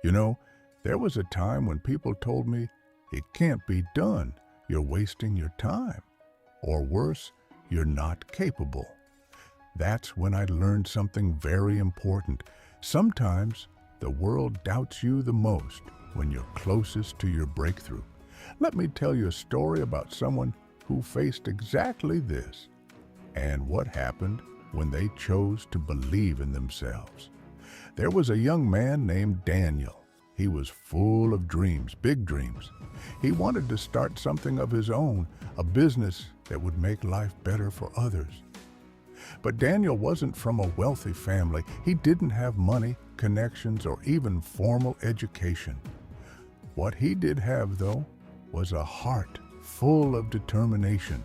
You know, there was a time when people told me, it can't be done, you're wasting your time. Or worse, you're not capable. That's when I learned something very important. Sometimes the world doubts you the most when you're closest to your breakthrough. Let me tell you a story about someone who faced exactly this and what happened when they chose to believe in themselves. There was a young man named Daniel. He was full of dreams, big dreams. He wanted to start something of his own, a business that would make life better for others. But Daniel wasn't from a wealthy family. He didn't have money, connections, or even formal education. What he did have, though, was a heart full of determination.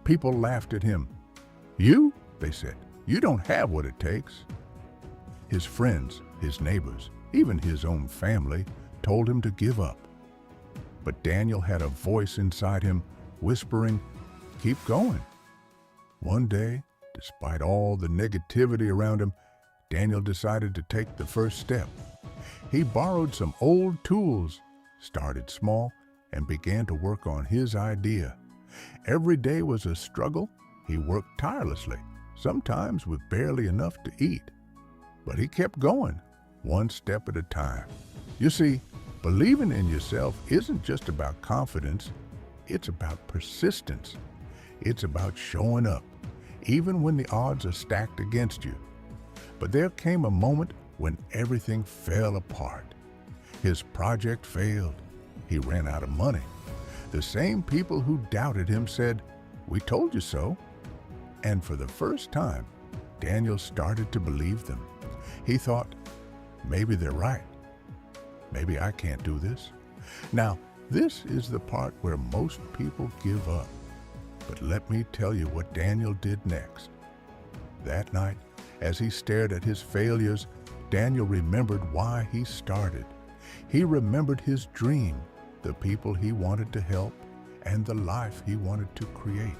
People laughed at him. "You," they said, "you don't have what it takes." His friends, his neighbors, even his own family told him to give up. But Daniel had a voice inside him whispering, "Keep going." One day, despite all the negativity around him, Daniel decided to take the first step. He borrowed some old tools, started small, and began to work on his idea. Every day was a struggle. He worked tirelessly, sometimes with barely enough to eat. But he kept going, one step at a time. You see, believing in yourself isn't just about confidence, it's about persistence. It's about showing up, even when the odds are stacked against you. But there came a moment when everything fell apart. His project failed. He ran out of money. The same people who doubted him said, "We told you so." And for the first time, Daniel started to believe them. He thought, maybe they're right. Maybe I can't do this. Now, this is the part where most people give up. But let me tell you what Daniel did next. That night, as he stared at his failures, Daniel remembered why he started. He remembered his dream, the people he wanted to help, and the life he wanted to create.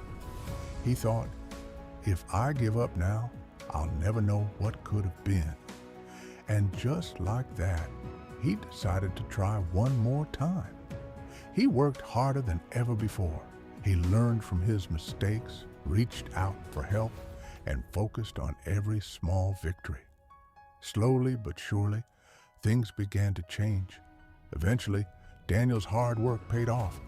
He thought, if I give up now, I'll never know what could have been. And just like that, he decided to try one more time. He worked harder than ever before. He learned from his mistakes, reached out for help, and focused on every small victory. Slowly but surely, things began to change. Eventually, Daniel's hard work paid off.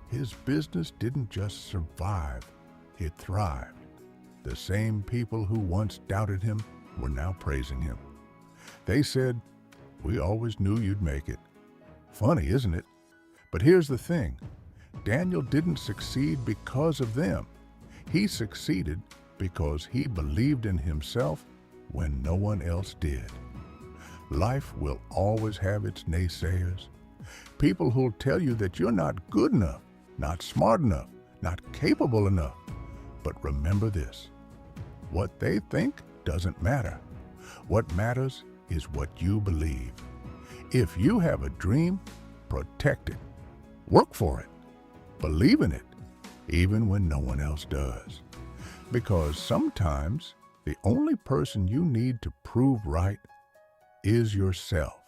His business didn't just survive, it thrived. The same people who once doubted him were now praising him. They said, "We always knew you'd make it." Funny, isn't it? But here's the thing. Daniel didn't succeed because of them. He succeeded because he believed in himself when no one else did. Life will always have its naysayers. People who'll tell you that you're not good enough, not smart enough, not capable enough. But remember this, what they think doesn't matter. What matters is what you believe. If you have a dream, protect it. Work for it. Believe in it, even when no one else does. Because sometimes the only person you need to prove right is yourself.